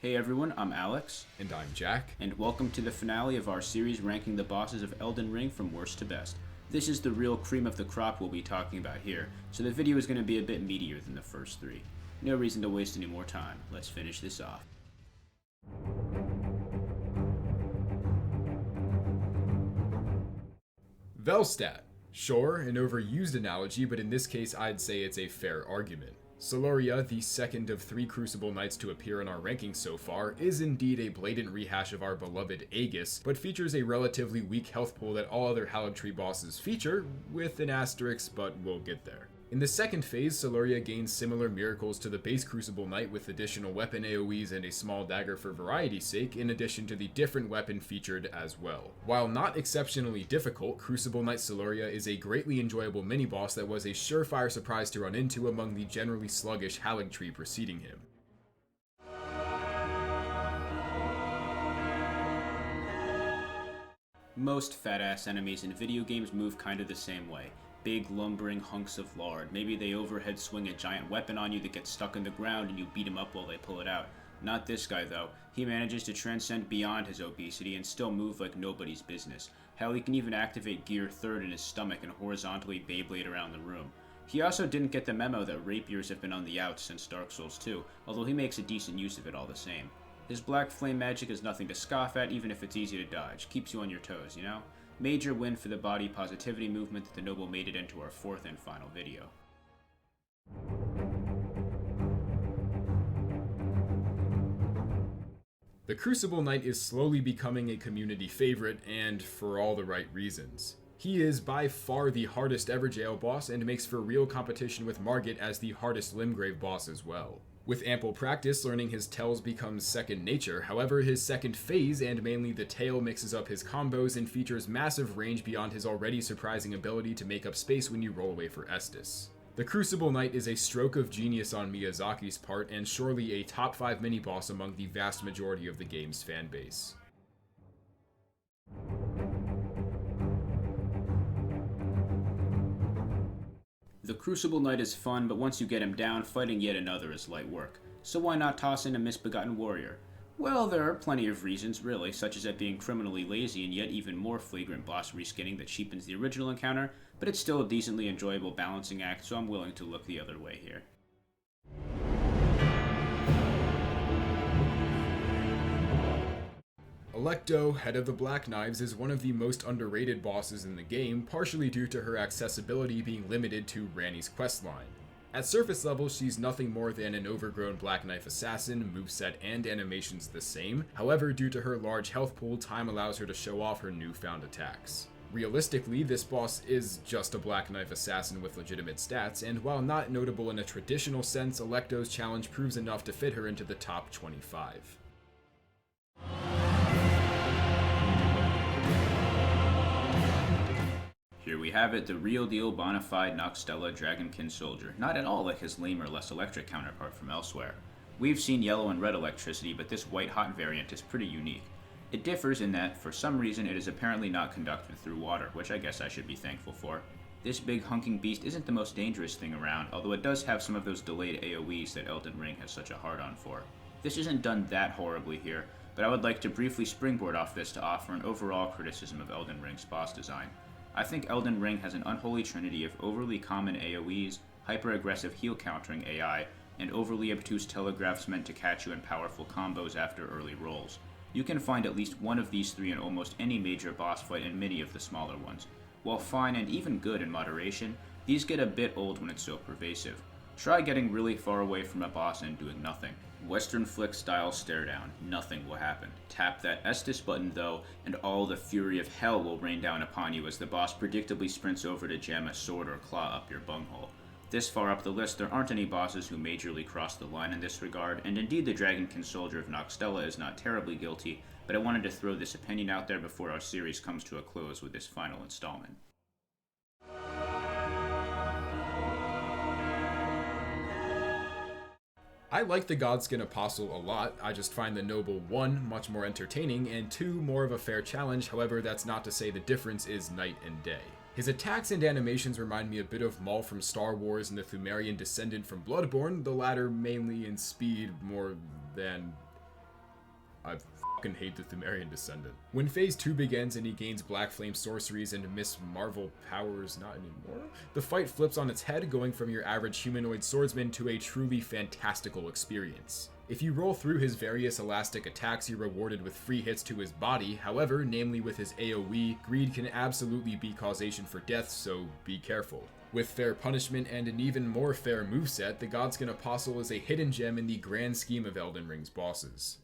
Hey everyone, I'm Alex, And I'm Jack. and welcome to the finale of our series ranking the bosses of Elden Ring from worst to best. This is the real cream of the crop we'll be talking about here, so the video is going to be a bit meatier than the first three. No reason to waste any more time. Let's finish this off. Velstadt. Sure, an overused analogy, but in this case I'd say it's a fair argument. Soloria, the second of three Crucible Knights to appear in our rankings so far, is indeed a blatant rehash of our beloved Aegis, but features a relatively weak health pool that all other Hallowed Tree bosses feature, with an asterisk, but we'll get there. In the second phase, Soloria gains similar miracles to the base Crucible Knight with additional weapon AoEs and a small dagger for variety's sake, in addition to the different weapon featured as well. While not exceptionally difficult, Crucible Knight Soloria is a greatly enjoyable mini-boss that was a surefire surprise to run into among the generally sluggish Hallowed Tree preceding him. Most fat-ass enemies in video games move kinda the same way. Big, lumbering hunks of lard. Maybe they overhead swing a giant weapon on you that gets stuck in the ground and you beat him up while they pull it out. Not this guy, though. He manages to transcend beyond his obesity and still move like nobody's business. Hell, he can even activate Gear 3rd in his stomach and horizontally Beyblade around the room. He also didn't get the memo that rapiers have been on the outs since Dark Souls 2, although he makes a decent use of it all the same. His black flame magic is nothing to scoff at, even if it's easy to dodge. Keeps you on your toes, you know? Major win for the body positivity movement that the noble made it into our fourth and final video. The Crucible Knight is slowly becoming a community favorite, and for all the right reasons. He is by far the hardest ever jail boss and makes for real competition with Margit as the hardest Limgrave boss as well. With ample practice, learning his tells becomes second nature. However, his second phase, and mainly the tail, mixes up his combos and features massive range beyond his already surprising ability to make up space when you roll away for Estus. The Crucible Knight is a stroke of genius on Miyazaki's part, and surely a top 5 mini-boss among the vast majority of the game's fanbase. The Crucible Knight is fun, but once you get him down, fighting yet another is light work. So why not toss in a misbegotten warrior? Well, there are plenty of reasons, really, such as it being criminally lazy and yet even more flagrant boss reskinning that cheapens the original encounter, but it's still a decently enjoyable balancing act, so I'm willing to look the other way here. Alecto, head of the Black Knives, is one of the most underrated bosses in the game, partially due to her accessibility being limited to Ranni's questline. At surface level, she's nothing more than an overgrown Black Knife assassin, moveset and animations the same. However, due to her large health pool, time allows her to show off her newfound attacks. Realistically, this boss is just a Black Knife assassin with legitimate stats, and while not notable in a traditional sense, Alecto's challenge proves enough to fit her into the top 25. Here we have it, the real deal bona fide Noxtella Dragonkin soldier, not at all like his lamer, less electric counterpart from elsewhere. We've seen yellow and red electricity, but this white hot variant is pretty unique. It differs in that, for some reason, it is apparently not conducted through water, which I guess I should be thankful for. This big hunking beast isn't the most dangerous thing around, although it does have some of those delayed AoEs that Elden Ring has such a hard-on for. This isn't done that horribly here, but I would like to briefly springboard off this to offer an overall criticism of Elden Ring's boss design. I think Elden Ring has an unholy trinity of overly common AoEs, hyper-aggressive heal countering AI, and overly obtuse telegraphs meant to catch you in powerful combos after early rolls. You can find at least one of these three in almost any major boss fight and many of the smaller ones. While fine and even good in moderation, these get a bit old when it's so pervasive. Try getting really far away from a boss and doing nothing. Western flick style stare down, nothing will happen. Tap that Estus button though, and all the fury of hell will rain down upon you as the boss predictably sprints over to jam a sword or claw up your bunghole. This far up the list, there aren't any bosses who majorly cross the line in this regard, and indeed the Dragonkin soldier of Noxtella is not terribly guilty, but I wanted to throw this opinion out there before our series comes to a close with this final installment. I like the Godskin Apostle a lot. I just find the Noble 1 much more entertaining, and 2 more of a fair challenge. However, that's not to say the difference is night and day. His attacks and animations remind me a bit of Maul from Star Wars and the Pthumerian descendant from Bloodborne, the latter mainly in speed more than I fucking hate the Thumerian Descendant. When Phase 2 begins and he gains Black Flame sorceries and Miss Marvel powers not anymore, the fight flips on its head, going from your average humanoid swordsman to a truly fantastical experience. If you roll through his various elastic attacks, you're rewarded with free hits to his body. However, namely with his AoE, greed can absolutely be causation for death, so be careful. With fair punishment and an even more fair moveset, the Godskin Apostle is a hidden gem in the grand scheme of Elden Ring's bosses.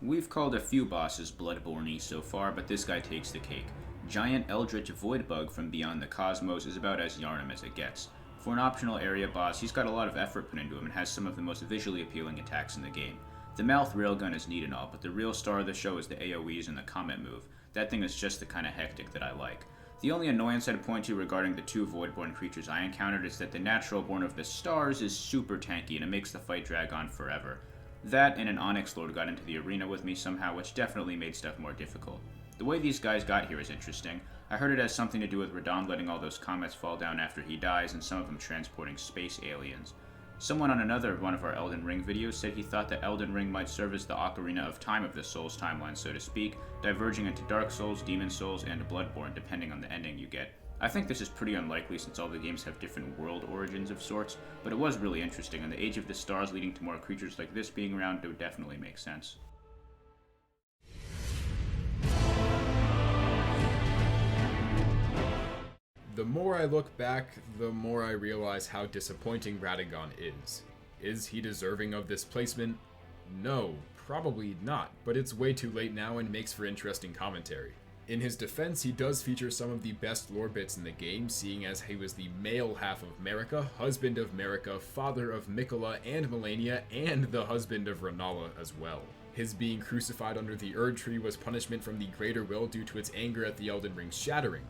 We've called a few bosses Bloodborne-y so far, but this guy takes the cake. Giant Eldritch Voidbug from Beyond the Cosmos is about as Yharnam as it gets. For an optional area boss, he's got a lot of effort put into him and has some of the most visually appealing attacks in the game. The mouth railgun is neat and all, but the real star of the show is the AoEs and the comet move. That thing is just the kind of hectic that I like. The only annoyance I'd point to regarding the two Voidborn creatures I encountered is that the Natural Born of the Stars is super tanky and it makes the fight drag on forever. That and an Onyx Lord got into the arena with me somehow, which definitely made stuff more difficult. The way these guys got here is interesting. I heard it has something to do with Radahn letting all those comets fall down after he dies and some of them transporting space aliens. Someone on another one of our Elden Ring videos said he thought that Elden Ring might serve as the Ocarina of Time of the Souls timeline, so to speak, diverging into Dark Souls, Demon Souls, and Bloodborne depending on the ending you get. I think this is pretty unlikely since all the games have different world origins of sorts, but it was really interesting, and the Age of the Stars leading to more creatures like this being around would definitely make sense. The more I look back, the more I realize how disappointing Radagon is. Is he deserving of this placement? No, probably not, but it's way too late now and makes for interesting commentary. In his defense, he does feature some of the best lore bits in the game, seeing as he was the male half of Marika, husband of Marika, father of Mikola and Melania, and the husband of Renala as well. His being crucified under the Erd Tree was punishment from the Greater Will due to its anger at the Elden Ring's shattering.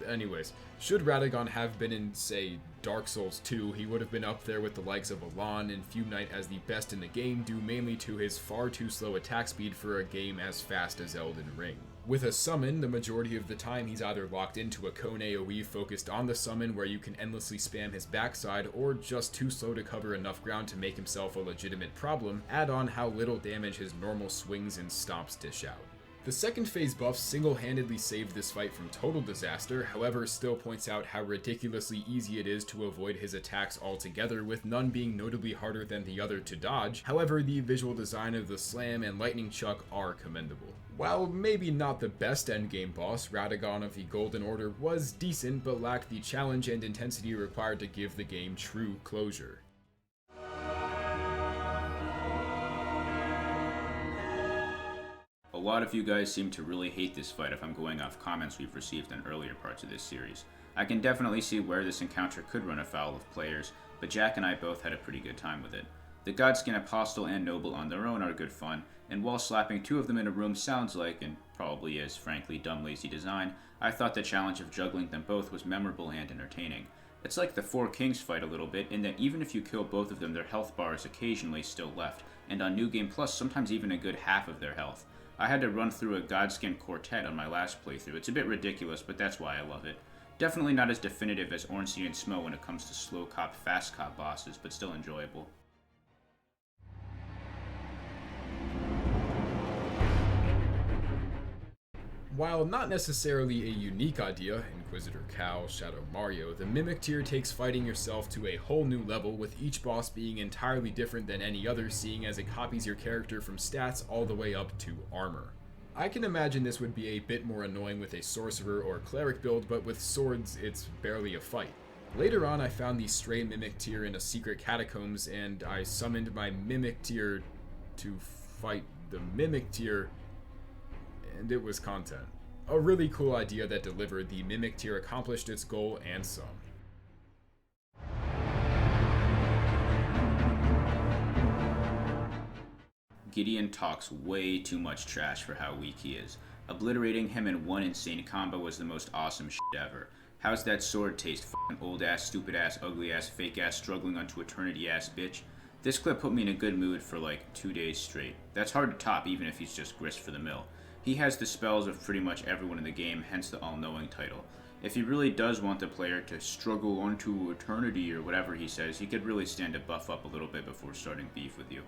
Anyways, should Radagon have been in, say, Dark Souls 2, he would have been up there with the likes of Elan and Fumnite as the best in the game, due mainly to his far too slow attack speed for a game as fast as Elden Ring. With a summon, the majority of the time he's either locked into a cone AoE focused on the summon where you can endlessly spam his backside, or just too slow to cover enough ground to make himself a legitimate problem, add on how little damage his normal swings and stomps dish out. The second phase buff single-handedly saved this fight from total disaster, however still points out how ridiculously easy it is to avoid his attacks altogether, with none being notably harder than the other to dodge. However, the visual design of the Slam and Lightning Chuck are commendable. While maybe not the best endgame boss, Radagon of the Golden Order was decent but lacked the challenge and intensity required to give the game true closure. A lot of you guys seem to really hate this fight if I'm going off comments we've received in earlier parts of this series. I can definitely see where this encounter could run afoul of players, but Jack and I both had a pretty good time with it. The Godskin Apostle and Noble on their own are good fun, and while slapping two of them in a room sounds like, and probably is, frankly, dumb lazy design, I thought the challenge of juggling them both was memorable and entertaining. It's like the Four Kings fight a little bit, in that even if you kill both of them, their health bar is occasionally still left, and on New Game Plus, sometimes even a good half of their health. I had to run through a Godskin quartet on my last playthrough. It's a bit ridiculous, but that's why I love it. Definitely not as definitive as Ornstein and Smo when it comes to slow cop, fast cop bosses, but still enjoyable. While not necessarily a unique idea, Inquisitor Cal, Shadow Mario, the Mimic tier takes fighting yourself to a whole new level, with each boss being entirely different than any other, seeing as it copies your character from stats all the way up to armor. I can imagine this would be a bit more annoying with a sorcerer or cleric build, but with swords, it's barely a fight. Later on, I found the Stray Mimic tier in a secret catacombs, and I summoned my Mimic tier to fight the Mimic tier, and it was content. A really cool idea that delivered. The Mimic tier accomplished its goal and some. Gideon talks way too much trash for how weak he is. Obliterating him in one insane combo was the most awesome shit ever. How's that sword taste, f***ing old ass, stupid ass, ugly ass, fake ass, struggling unto eternity ass bitch? This clip put me in a good mood for like 2 days straight. That's hard to top even if he's just grist for the mill. He has the spells of pretty much everyone in the game, hence the all-knowing title. If he really does want the player to struggle onto eternity or whatever he says, he could really stand to buff up a little bit before starting beef with you.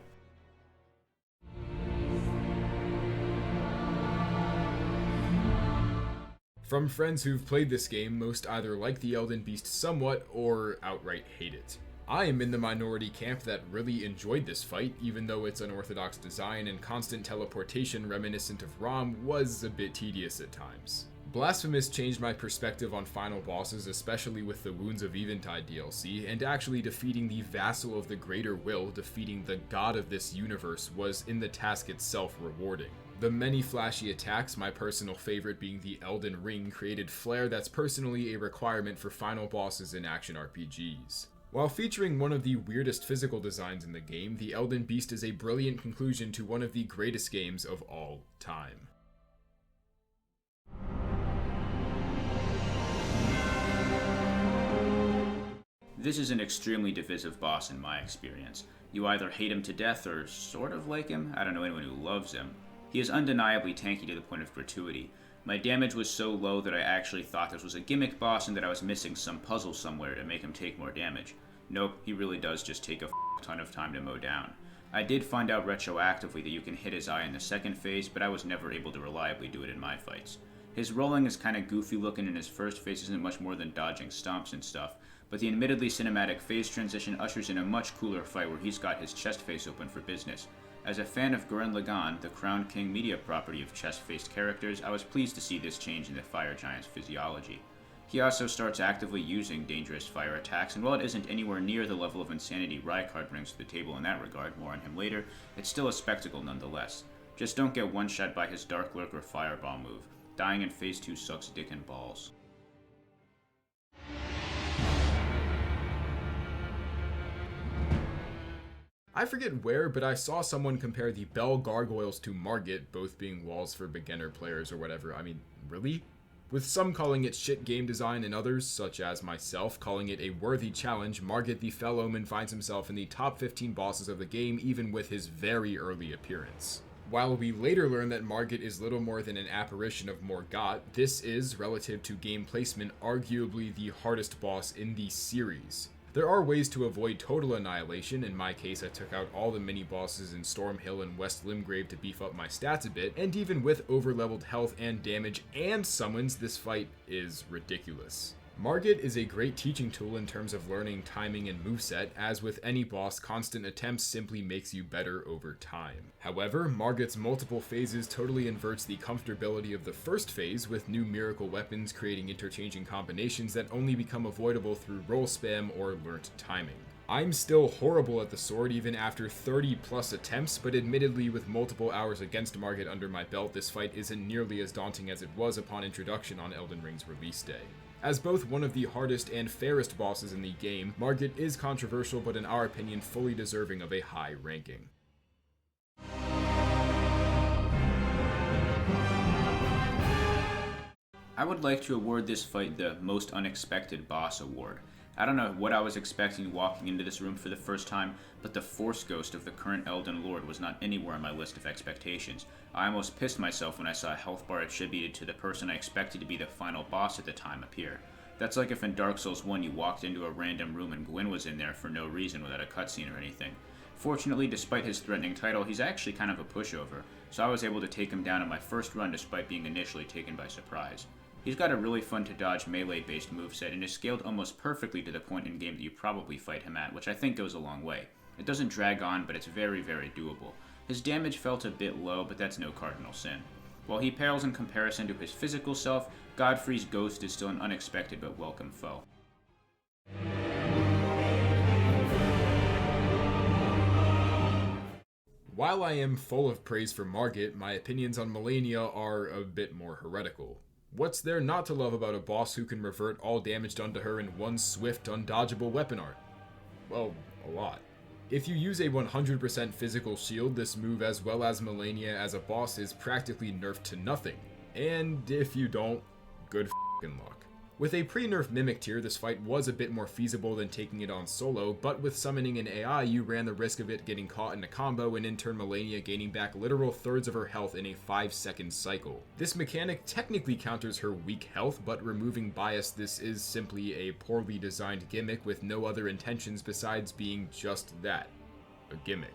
From friends who've played this game, most either like the Elden Beast somewhat or outright hate it. I am in the minority camp that really enjoyed this fight, even though its unorthodox design and constant teleportation reminiscent of ROM was a bit tedious at times. Blasphemous changed my perspective on final bosses, especially with the Wounds of Eventide DLC, and actually defeating the vassal of the Greater Will, defeating the god of this universe, was in the task itself rewarding. The many flashy attacks, my personal favorite being the Elden Ring, created flair that's personally a requirement for final bosses in action RPGs. While featuring one of the weirdest physical designs in the game, the Elden Beast is a brilliant conclusion to one of the greatest games of all time. This is an extremely divisive boss in my experience. You either hate him to death or sort of like him. I don't know anyone who loves him. He is undeniably tanky to the point of gratuity. My damage was so low that I actually thought this was a gimmick boss and that I was missing some puzzle somewhere to make him take more damage. Nope, he really does just take a ton of time to mow down. I did find out retroactively that you can hit his eye in the second phase, but I was never able to reliably do it in my fights. His rolling is kinda goofy looking and his first phase isn't much more than dodging stomps and stuff, but the admittedly cinematic phase transition ushers in a much cooler fight where he's got his chest face open for business. As a fan of Gurren Lagann, the Crown King media property of chest-faced characters, I was pleased to see this change in the fire giant's physiology. He also starts actively using dangerous fire attacks, and while it isn't anywhere near the level of insanity Rykard brings to the table in that regard, more on him later, it's still a spectacle nonetheless. Just don't get one-shot by his Dark Lurk or Fireball move. Dying in Phase 2 sucks dick and balls. I forget where, but I saw someone compare the Bell Gargoyles to Margit, both being walls for beginner players or whatever. I mean, really? With some calling it shit game design and others, such as myself, calling it a worthy challenge, Margit the Fell Omen finds himself in the top 15 bosses of the game even with his very early appearance. While we later learn that Margit is little more than an apparition of Morgott, this is, relative to game placement, arguably the hardest boss in the series. There are ways to avoid total annihilation. In my case, I took out all the mini-bosses in Stormhill and West Limgrave to beef up my stats a bit, and even with over-leveled health and damage and summons, this fight is ridiculous. Margit is a great teaching tool in terms of learning timing and moveset. As with any boss, constant attempts simply makes you better over time. However, Margit's multiple phases totally inverts the comfortability of the first phase, with new miracle weapons creating interchanging combinations that only become avoidable through roll spam or learnt timing. I'm still horrible at the sword even after 30 plus attempts, but admittedly with multiple hours against Margit under my belt, this fight isn't nearly as daunting as it was upon introduction on Elden Ring's release day. As both one of the hardest and fairest bosses in the game, Margit is controversial but in our opinion fully deserving of a high ranking. I would like to award this fight the Most Unexpected Boss Award. I don't know what I was expecting walking into this room for the first time, but the Force Ghost of the current Elden Lord was not anywhere on my list of expectations. I almost pissed myself when I saw a health bar attributed to the person I expected to be the final boss at the time appear. That's like if in Dark Souls 1 you walked into a random room and Gwyn was in there for no reason without a cutscene or anything. Fortunately, despite his threatening title, he's actually kind of a pushover, so I was able to take him down in my first run despite being initially taken by surprise. He's got a really fun to dodge melee-based moveset and is scaled almost perfectly to the point in game that you probably fight him at, which I think goes a long way. It doesn't drag on, but it's very, very doable. His damage felt a bit low, but that's no cardinal sin. While he pales in comparison to his physical self, Godfrey's ghost is still an unexpected but welcome foe. While I am full of praise for Margit, my opinions on Malenia are a bit more heretical. What's there not to love about a boss who can revert all damage done to her in one swift, undodgeable weapon art? Well, a lot. If you use a 100% physical shield, this move as well as Malenia as a boss is practically nerfed to nothing. And if you don't, good f***ing luck. With a pre-nerf Mimic tier, this fight was a bit more feasible than taking it on solo, but with summoning an AI, you ran the risk of it getting caught in a combo and in turn Malenia gaining back literal thirds of her health in a 5-second cycle. This mechanic technically counters her weak health, but removing bias, this is simply a poorly designed gimmick with no other intentions besides being just that, a gimmick.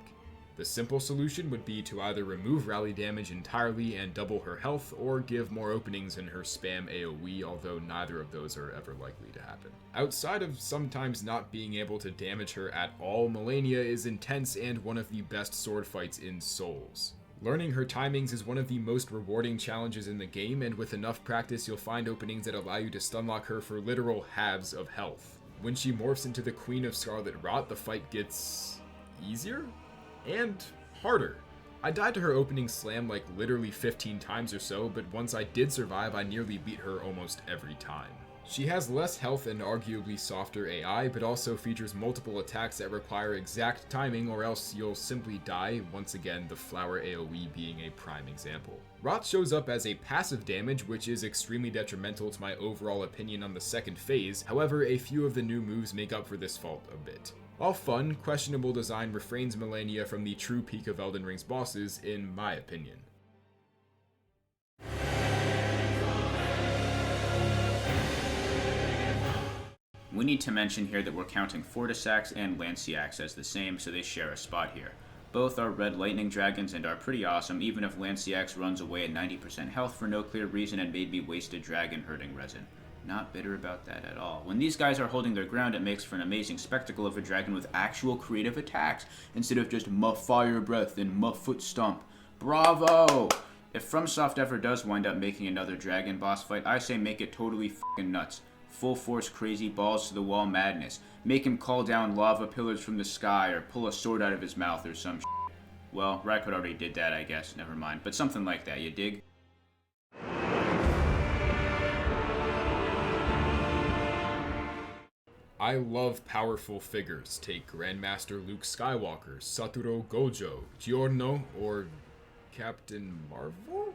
The simple solution would be to either remove rally damage entirely and double her health, or give more openings in her spam AoE, although neither of those are ever likely to happen. Outside of sometimes not being able to damage her at all, Malenia is intense and one of the best sword fights in Souls. Learning her timings is one of the most rewarding challenges in the game, and with enough practice you'll find openings that allow you to stunlock her for literal halves of health. When she morphs into the Queen of Scarlet Rot, the fight gets easier? And harder. I died to her opening slam like literally 15 times or so, but once I did survive, I nearly beat her almost every time. She has less health and arguably softer AI, but also features multiple attacks that require exact timing or else you'll simply die, once again the flower AoE being a prime example. Rot shows up as a passive damage, which is extremely detrimental to my overall opinion on the second phase, however a few of the new moves make up for this fault a bit. While fun, questionable design refrains Malenia from the true peak of Elden Ring's bosses, in my opinion. We need to mention here that we're counting Fortisax and Lanciax as the same, so they share a spot here. Both are red lightning dragons and are pretty awesome, even if Lanciax runs away at 90% health for no clear reason and made me waste a dragon hurting resin. Not bitter about that at all. When these guys are holding their ground, it makes for an amazing spectacle of a dragon with actual creative attacks, instead of just muh fire breath and muh foot stomp. Bravo! If FromSoft ever does wind up making another dragon boss fight, I say make it totally f***ing nuts. Full force crazy balls to the wall madness. Make him call down lava pillars from the sky or pull a sword out of his mouth or some shit. Well, Raikkoud already did that, I guess, never mind. But something like that, you dig? I love powerful figures. Take Grandmaster Luke Skywalker, Satoru Gojo, Giorno, or Captain Marvel?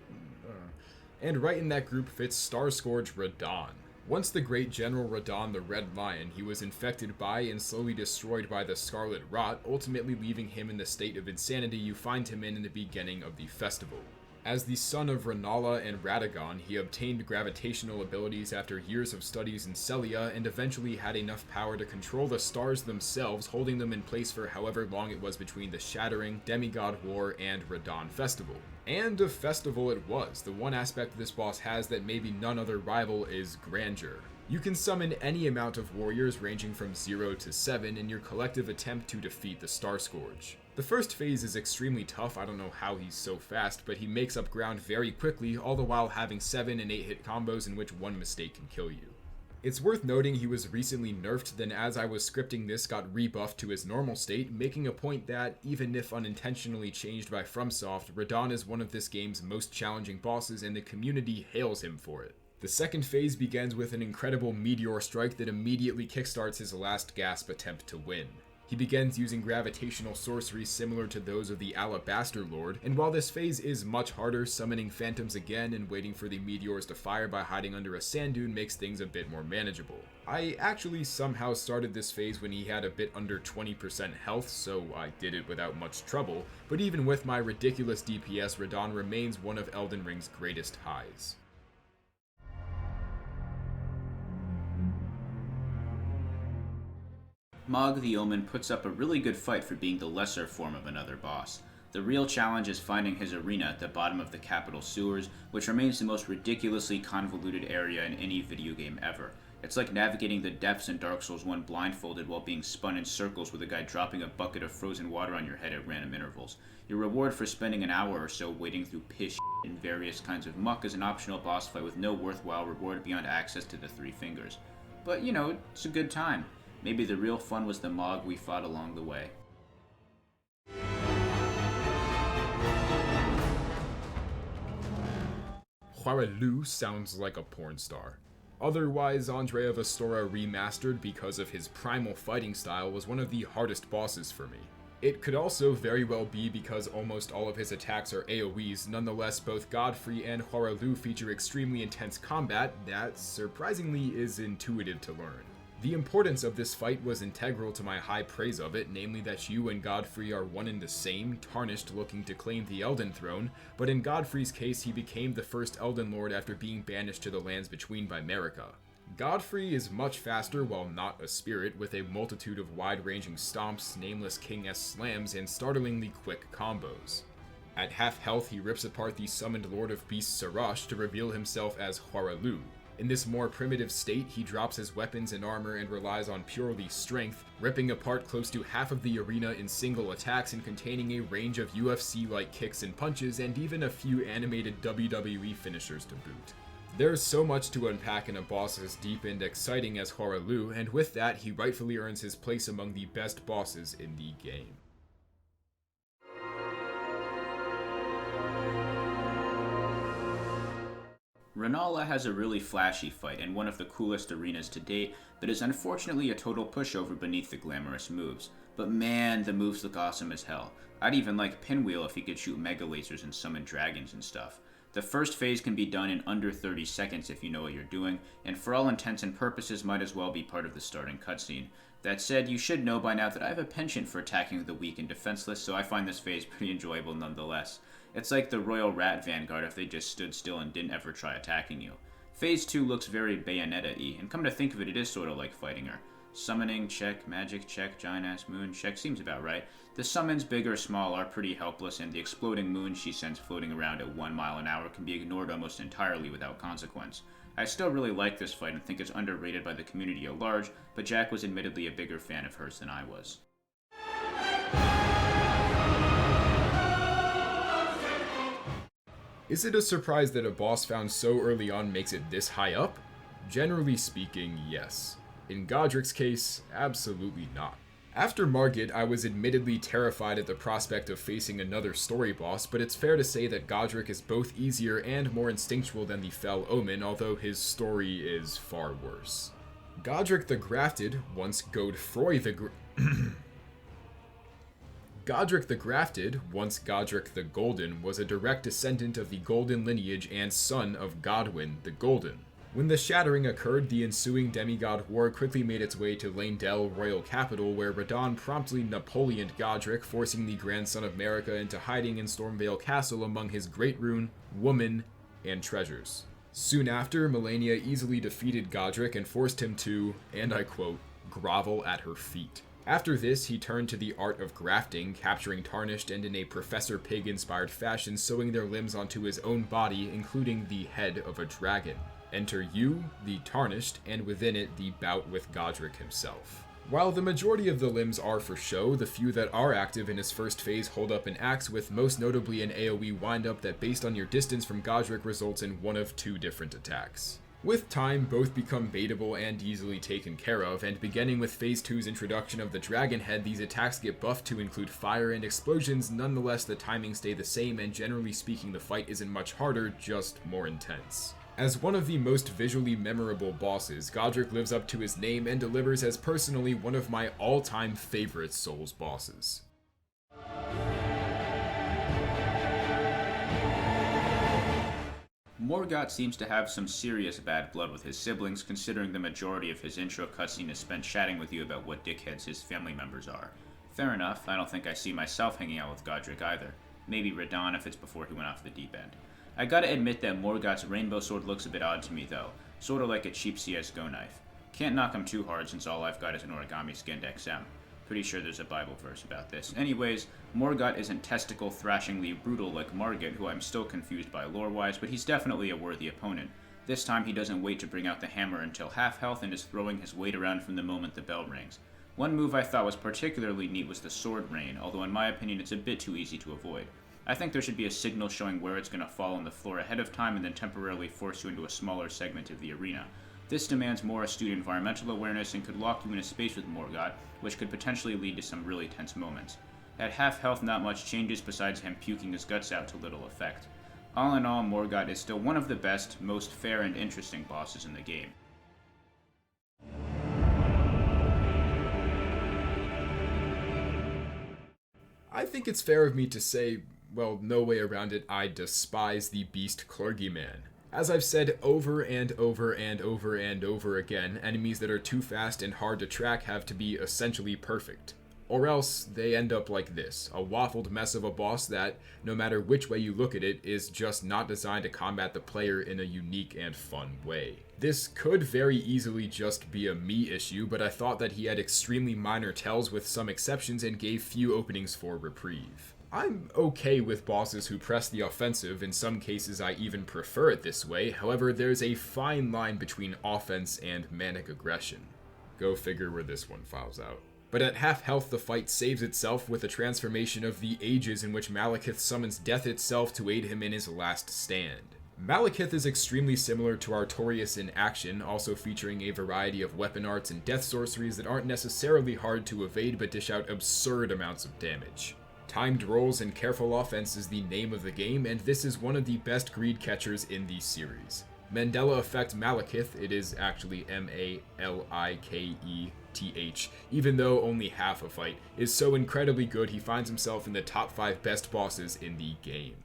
And right in that group fits Starscourge Radahn. Once the great General Radahn the Red Lion, he was infected by and slowly destroyed by the Scarlet Rot, ultimately leaving him in the state of insanity you find him in the beginning of the festival. As the son of Renala and Radagon, he obtained gravitational abilities after years of studies in Celia and eventually had enough power to control the stars themselves, holding them in place for however long it was between the Shattering, Demigod War, and Radahn Festival. And a festival it was. The one aspect this boss has that maybe none other rival is grandeur. You can summon any amount of warriors ranging from 0 to 7 in your collective attempt to defeat the Starscourge. The first phase is extremely tough. I don't know how he's so fast, but he makes up ground very quickly, all the while having 7 and 8 hit combos in which one mistake can kill you. It's worth noting he was recently nerfed, then as I was scripting this got rebuffed to his normal state, making a point that, even if unintentionally changed by FromSoft, Radahn is one of this game's most challenging bosses and the community hails him for it. The second phase begins with an incredible meteor strike that immediately kickstarts his last gasp attempt to win. He begins using gravitational sorceries similar to those of the Alabaster Lord, and while this phase is much harder, summoning phantoms again and waiting for the meteors to fire by hiding under a sand dune makes things a bit more manageable. I actually somehow started this phase when he had a bit under 20% health, so I did it without much trouble, but even with my ridiculous DPS, Radahn remains one of Elden Ring's greatest highs. Mog the Omen puts up a really good fight for being the lesser form of another boss. The real challenge is finding his arena at the bottom of the capital sewers, which remains the most ridiculously convoluted area in any video game ever. It's like navigating the depths in Dark Souls 1 blindfolded while being spun in circles with a guy dropping a bucket of frozen water on your head at random intervals. Your reward for spending an hour or so wading through piss and various kinds of muck is an optional boss fight with no worthwhile reward beyond access to the 3 fingers. But, you know, it's a good time. Maybe the real fun was the Mog we fought along the way. Huarelu sounds like a porn star. Otherwise, Andre of Astora Remastered, because of his primal fighting style, was one of the hardest bosses for me. It could also very well be because almost all of his attacks are AoEs. Nonetheless, both Godfrey and Huaralu feature extremely intense combat that, surprisingly, is intuitive to learn. The importance of this fight was integral to my high praise of it, namely that you and Godfrey are one and the same, Tarnished looking to claim the Elden throne, but in Godfrey's case he became the first Elden Lord after being banished to the Lands Between by Marika. Godfrey is much faster while not a spirit, with a multitude of wide-ranging stomps, nameless King-S slams, and startlingly quick combos. At half health he rips apart the summoned Lord of Beasts Sarash to reveal himself as Huaralu. In this more primitive state, he drops his weapons and armor and relies on purely strength, ripping apart close to half of the arena in single attacks and containing a range of UFC-like kicks and punches, and even a few animated WWE finishers to boot. There's so much to unpack in a boss as deep and exciting as Huaralu, and with that, he rightfully earns his place among the best bosses in the game. Renala has a really flashy fight and one of the coolest arenas to date, but is unfortunately a total pushover beneath the glamorous moves. But man, the moves look awesome as hell. I'd even like Pinwheel if he could shoot mega lasers and summon dragons and stuff. The first phase can be done in under 30 seconds if you know what you're doing, and for all intents and purposes might as well be part of the starting cutscene. That said, you should know by now that I have a penchant for attacking the weak and defenseless, so I find this phase pretty enjoyable nonetheless. It's like the Royal Rat Vanguard if they just stood still and didn't ever try attacking you. Phase 2 looks very Bayonetta-y, and come to think of it, it is sorta like fighting her. Summoning, check. Magic, check. Giant-ass moon, check. Seems about right. The summons, big or small, are pretty helpless, and the exploding moon she sends floating around at 1 mile an hour can be ignored almost entirely without consequence. I still really like this fight and think it's underrated by the community at large, but Jack was admittedly a bigger fan of hers than I was. Is it a surprise that a boss found so early on makes it this high up? Generally speaking, yes. In Godrick's case, absolutely not. After Margit, I was admittedly terrified at the prospect of facing another story boss, but it's fair to say that Godrick is both easier and more instinctual than the Fell Omen, although his story is far worse. Godrick the Grafted, once Godfroy the Godrick the Grafted, once Godrick the Golden, was a direct descendant of the Golden lineage and son of Godwyn the Golden. When the Shattering occurred, the ensuing demigod war quickly made its way to Leyndell, royal capital, where Radahn promptly Napoleoned Godrick, forcing the grandson of Marika into hiding in Stormvale Castle among his great rune, woman, and treasures. Soon after, Melania easily defeated Godrick and forced him to, and I quote, grovel at her feet. After this, he turned to the art of grafting, capturing Tarnished and in a Professor Pig-inspired fashion sewing their limbs onto his own body, including the head of a dragon. Enter you, the Tarnished, and within it, the bout with Godrick himself. While the majority of the limbs are for show, the few that are active in his first phase hold up an axe, with most notably an AoE windup that based on your distance from Godrick results in one of 2 different attacks. With time, both become baitable and easily taken care of, and beginning with Phase 2's introduction of the Dragon Head, these attacks get buffed to include fire and explosions. Nonetheless, the timings stay the same, and generally speaking the fight isn't much harder, just more intense. As one of the most visually memorable bosses, Godrick lives up to his name and delivers as personally one of my all-time favorite Souls bosses. Morgott seems to have some serious bad blood with his siblings, considering the majority of his intro cutscene is spent chatting with you about what dickheads his family members are. Fair enough, I don't think I see myself hanging out with Godrick either. Maybe Radahn if it's before he went off the deep end. I gotta admit that Morgott's rainbow sword looks a bit odd to me though, sorta like a cheap CSGO knife. Can't knock him too hard since all I've got is an origami skinned XM. Pretty sure there's a Bible verse about this. Anyways, Morgott isn't testicle thrashingly brutal like Margit, who I'm still confused by lore-wise, but he's definitely a worthy opponent. This time he doesn't wait to bring out the hammer until half health and is throwing his weight around from the moment the bell rings. One move I thought was particularly neat was the sword rain, although in my opinion it's a bit too easy to avoid. I think there should be a signal showing where it's going to fall on the floor ahead of time and then temporarily force you into a smaller segment of the arena. This demands more astute environmental awareness and could lock you in a space with Morgott, which could potentially lead to some really tense moments. At half health, not much changes besides him puking his guts out to little effect. All in all, Morgott is still one of the best, most fair and interesting bosses in the game. I think it's fair of me to say, well, no way around it, I despise the Beast Clergyman. As I've said over and over and over and over again, enemies that are too fast and hard to track have to be essentially perfect. Or else, they end up like this, a waffled mess of a boss that, no matter which way you look at it, is just not designed to combat the player in a unique and fun way. This could very easily just be a me issue, but I thought that he had extremely minor tells with some exceptions and gave few openings for reprieve. I'm okay with bosses who press the offensive, in some cases I even prefer it this way, however there's a fine line between offense and manic aggression. Go figure where this one files out. But at half health the fight saves itself with a transformation of the ages in which Malekith summons death itself to aid him in his last stand. Malekith is extremely similar to Artorias in action, also featuring a variety of weapon arts and death sorceries that aren't necessarily hard to evade but dish out absurd amounts of damage. Timed rolls and careful offense is the name of the game, and this is one of the best greed catchers in the series. Mandela Effect Malekith, it is actually Maliketh, even though only half a fight, is so incredibly good he finds himself in the top 5 best bosses in the game.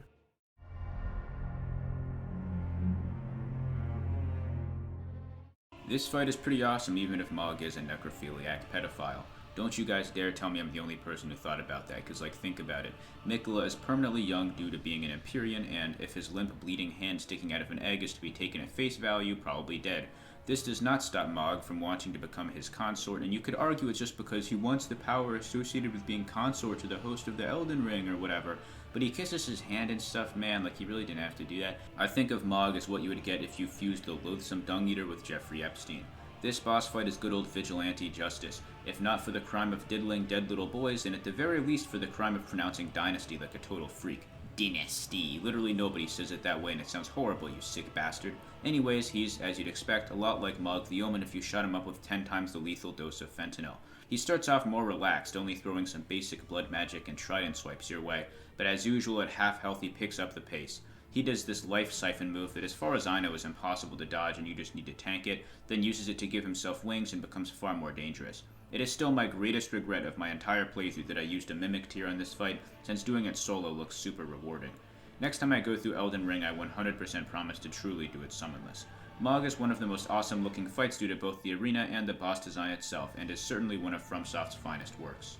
This fight is pretty awesome even if Mog is a necrophiliac pedophile. Don't you guys dare tell me I'm the only person who thought about that, because, think about it. Mikola is permanently young due to being an Empyrean, and if his limp, bleeding hand sticking out of an egg is to be taken at face value, probably dead. This does not stop Mog from wanting to become his consort, and you could argue it's just because he wants the power associated with being consort to the host of the Elden Ring or whatever, but he kisses his hand and stuff, man, he really didn't have to do that. I think of Mog as what you would get if you fused the loathsome Dung Eater with Jeffrey Epstein. This boss fight is good old vigilante justice, if not for the crime of diddling dead little boys, then at the very least for the crime of pronouncing dynasty like a total freak. Dynasty. Literally nobody says it that way and it sounds horrible, you sick bastard. Anyways, he's, as you'd expect, a lot like Mug the Omen if you shot him up with 10 times the lethal dose of fentanyl. He starts off more relaxed, only throwing some basic blood magic and trident swipes your way, but as usual at half health he picks up the pace. He does this life siphon move that as far as I know is impossible to dodge and you just need to tank it, then uses it to give himself wings and becomes far more dangerous. It is still my greatest regret of my entire playthrough that I used a mimic tier on this fight, since doing it solo looks super rewarding. Next time I go through Elden Ring I 100% promise to truly do it summonless. Mog is one of the most awesome looking fights due to both the arena and the boss design itself, and is certainly one of FromSoft's finest works.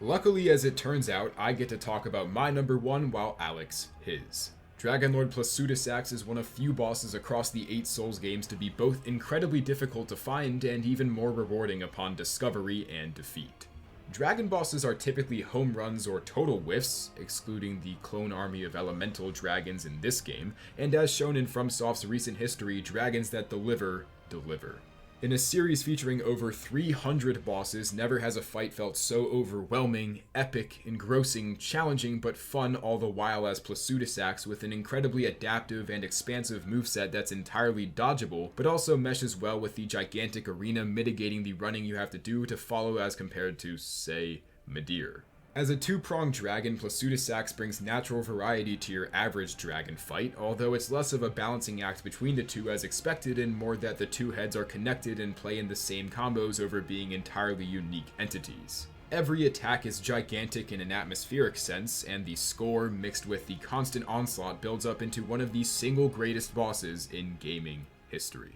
Luckily, as it turns out, I get to talk about my number one while Alex his. Dragonlord Plasudasax is one of few bosses across the 8 Souls games to be both incredibly difficult to find and even more rewarding upon discovery and defeat. Dragon bosses are typically home runs or total whiffs, excluding the clone army of elemental dragons in this game, and as shown in FromSoft's recent history, dragons that deliver. In a series featuring over 300 bosses, never has a fight felt so overwhelming, epic, engrossing, challenging, but fun all the while as Plasudasax with an incredibly adaptive and expansive moveset that's entirely dodgeable, but also meshes well with the gigantic arena, mitigating the running you have to do to follow as compared to, say, Midir. As a two-pronged dragon, Plasudasax brings natural variety to your average dragon fight, although it's less of a balancing act between the two as expected and more that the two heads are connected and play in the same combos over being entirely unique entities. Every attack is gigantic in an atmospheric sense, and the score mixed with the constant onslaught builds up into one of the single greatest bosses in gaming history.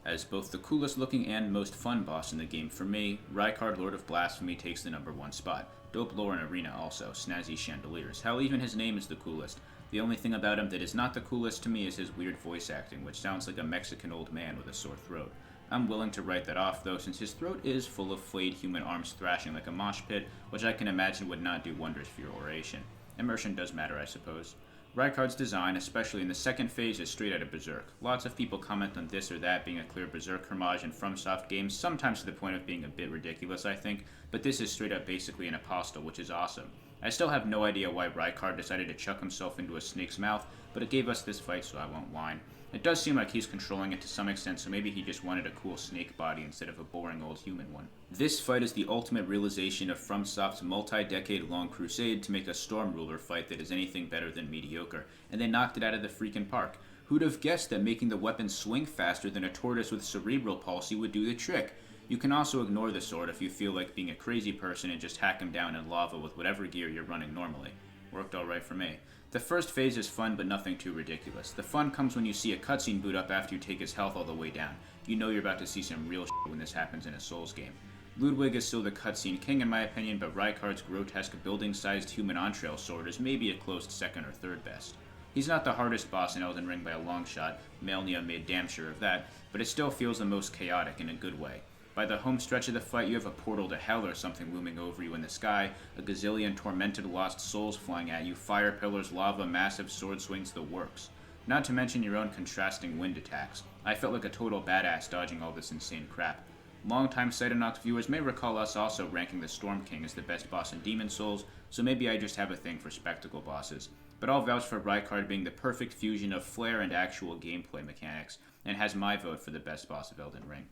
As both the coolest looking and most fun boss in the game for me, Rykard Lord of Blasphemy takes the number 1 spot. Dope lore and arena also, snazzy chandeliers. Hell, even his name is the coolest. The only thing about him that is not the coolest to me is his weird voice acting, which sounds like a Mexican old man with a sore throat. I'm willing to write that off though, since his throat is full of flayed human arms thrashing like a mosh pit, which I can imagine would not do wonders for your oration. Immersion does matter, I suppose. Rykard's design, especially in the second phase, is straight out of Berserk. Lots of people comment on this or that being a clear Berserk homage in FromSoft games, sometimes to the point of being a bit ridiculous, I think, but this is straight up basically an apostle, which is awesome. I still have no idea why Rykard decided to chuck himself into a snake's mouth, but it gave us this fight, so I won't whine. It does seem like he's controlling it to some extent, so maybe he just wanted a cool snake body instead of a boring old human one. This fight is the ultimate realization of FromSoft's multi-decade-long crusade to make a Storm Ruler fight that is anything better than mediocre, and they knocked it out of the freaking park. Who'd have guessed that making the weapon swing faster than a tortoise with cerebral palsy would do the trick? You can also ignore the sword if you feel like being a crazy person and just hack him down in lava with whatever gear you're running normally. Worked alright for me. The first phase is fun, but nothing too ridiculous. The fun comes when you see a cutscene boot up after you take his health all the way down. You know you're about to see some real shit when this happens in a Souls game. Ludwig is still the cutscene king in my opinion, but Rykard's grotesque building-sized human entrail sword is maybe a close second or third best. He's not the hardest boss in Elden Ring by a long shot, Melnia made damn sure of that, but it still feels the most chaotic in a good way. By the home stretch of the fight, you have a portal to hell or something looming over you in the sky, a gazillion tormented lost souls flying at you, fire pillars, lava, massive sword swings, the works. Not to mention your own contrasting wind attacks. I felt like a total badass dodging all this insane crap. Longtime Cytonox viewers may recall us also ranking the Storm King as the best boss in Demon Souls, so maybe I just have a thing for spectacle bosses. But I'll vouch for Rykard being the perfect fusion of flair and actual gameplay mechanics, and has my vote for the best boss of Elden Ring.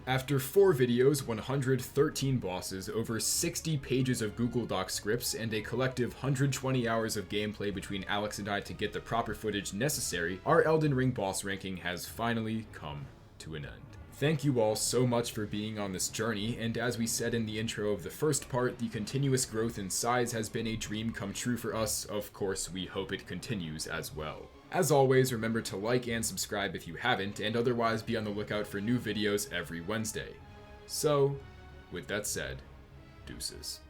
After 4 videos, 113 bosses, over 60 pages of Google Doc scripts, and a collective 120 hours of gameplay between Alex and I to get the proper footage necessary, our Elden Ring boss ranking has finally come to an end. Thank you all so much for being on this journey, and as we said in the intro of the first part, the continuous growth in size has been a dream come true for us. Of course, we hope it continues as well. As always, remember to like and subscribe if you haven't, and otherwise be on the lookout for new videos every Wednesday. So, with that said, deuces.